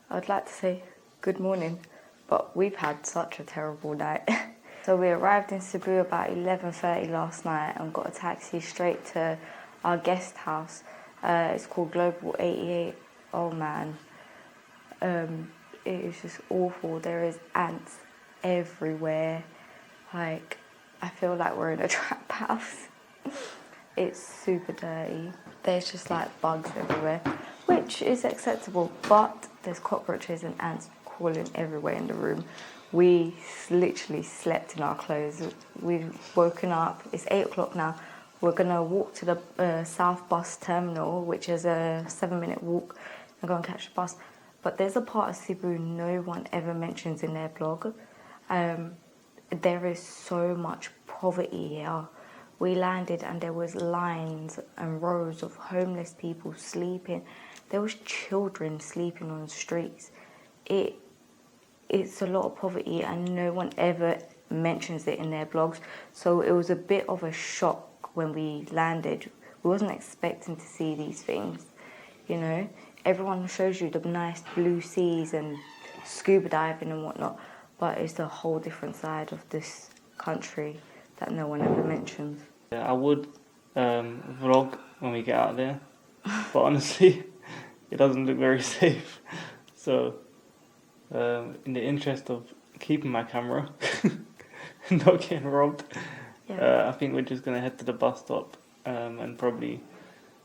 I'd like to say good morning, but we've had such a terrible night. So we arrived in Cebu about 11:30 last night and got a taxi straight to our guest house. It's called Global 88. Oh man, it is just awful. There is ants everywhere. Like, I feel like we're in a trap house. It's super dirty. There's just like bugs everywhere, which is acceptable, but there's cockroaches and ants crawling everywhere in the room. We literally slept in our clothes. We've woken up, it's 8 o'clock now. We're gonna walk to the South Bus Terminal, which is a 7-minute walk, and go and catch the bus. But there's a part of Cebu no one ever mentions in their blog. There is so much poverty here. We landed and there was lines and rows of homeless people sleeping. There was children sleeping on the streets. It's a lot of poverty and no one ever mentions it in their blogs. So it was a bit of a shock when we landed. We wasn't expecting to see these things, you know. Everyone shows you the nice blue seas and scuba diving and whatnot, but it's a whole different side of this country that no one ever mentions. I would vlog when we get out there, but honestly, it doesn't look very safe. So, in the interest of keeping my camera and not getting robbed, I think we're just going to head to the bus stop and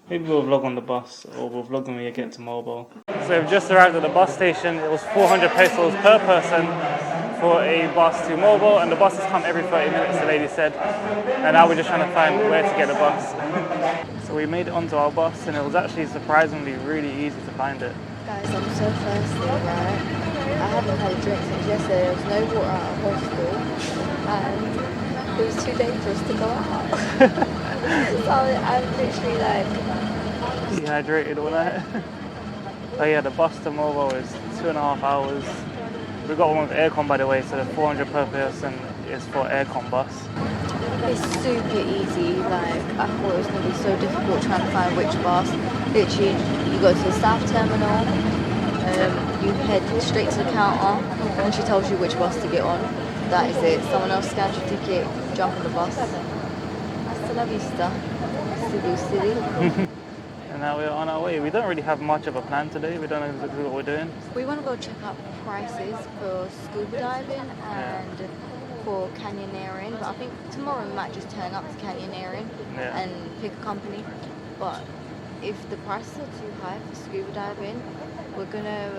maybe we'll vlog on the bus or we'll vlog when we get to Moalboal. So we've just arrived at the bus station. It was 400 pesos per person for a bus to Moalboal, and the buses come every 30 minutes, the lady said. And now we're just trying to find where to get the bus. So we made it onto our bus and it was actually surprisingly really easy to find it. Guys, I'm so thirsty, right? I haven't had a drink since yesterday. There was no water at our hostel and it was too dangerous to go out. So I'm literally like... dehydrated all night. Oh yeah, the bus to Moalboal is 2.5 hours. We got one with aircon, by the way, so the 400 per person is for aircon bus. It's super easy. Like, I thought it was going to be so difficult trying to find which bus. Literally, you go to the South Terminal, you head straight to the counter, and she tells you which bus to get on. That is it. Someone else scans your ticket, jump on the bus. Hasta la vista, Cebu City. And now we're on our way. We don't really have much of a plan today. We don't know exactly what we're doing. We want to go check out prices for scuba diving and for canyoneering, but I think tomorrow we might just turn up to canyoneering and pick a company. But if the prices are too high for scuba diving, we're gonna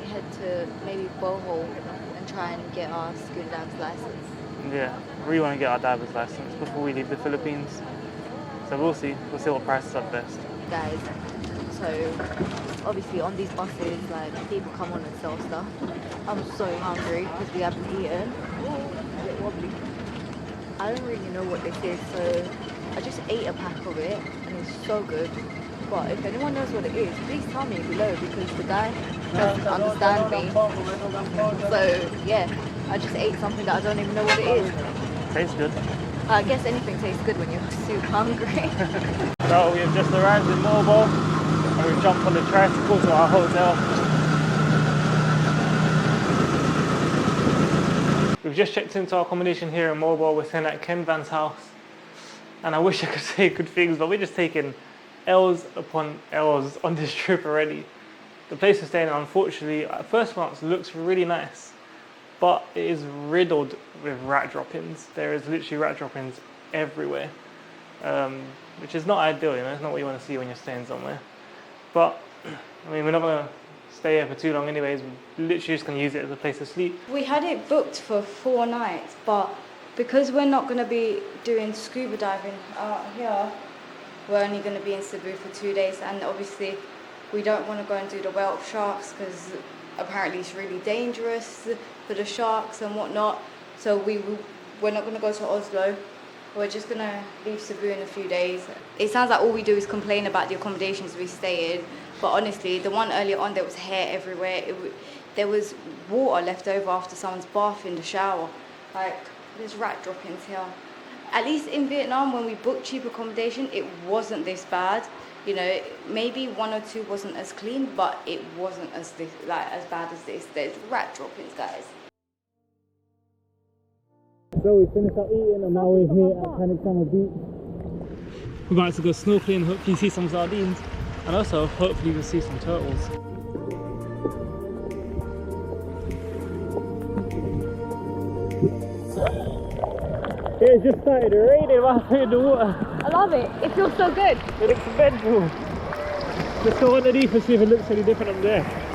head to maybe Bohol and try and get our scuba diver's license. Yeah, we really want to get our diver's license before we leave the Philippines. So we'll see what prices are best. Guys, so obviously on these buses, like, people come on and sell stuff. I'm so hungry because we haven't eaten. A bit wobbly. I don't really know what this is, so I just ate a pack of it and it's so good. But if anyone knows what it is, please tell me below because the guy doesn't understand me. So yeah, I just ate something that I don't even know what it is. Tastes good. I guess anything tastes good when you're super hungry. So we have just arrived in Moalboal and we've jumped on the tricycle to our hotel. We've just checked into our accommodation here in Moalboal. We're staying at Ken Van's house. And I wish I could say good things, but we're just taking L's upon L's on this trip already. The place we're staying in, unfortunately, at first glance looks really nice, but it is riddled with rat droppings. There is literally rat droppings everywhere. Which is not ideal, you know, it's not what you want to see when you're staying somewhere. But, I mean, we're not going to stay here for too long anyways, we're literally just going to use it as a place to sleep. We had it booked for 4 nights, but because we're not going to be doing scuba diving out here, we're only going to be in Cebu for 2 days, and obviously we don't want to go and do the whelp sharks because apparently it's really dangerous for the sharks and whatnot. So we're not going to go to Oslo. We're just going to leave Cebu in a few days. It sounds like all we do is complain about the accommodations we stay in, but honestly, the one earlier on, there was hair everywhere. There was water left over after someone's bath in the shower. Like, there's rat droppings here. At least in Vietnam, when we booked cheap accommodation, it wasn't this bad. You know, maybe 1 or 2 wasn't as clean, but it wasn't as as bad as this. There's rat droppings, guys. So we finished up eating and now we're here at Panagsama beach. We're about to go snorkeling, hopefully see some sardines, and also hopefully we'll see some turtles. It just started raining while we're in the water. I love it. It feels so good. It looks mental. Let's go underneath and see if it looks any different up there.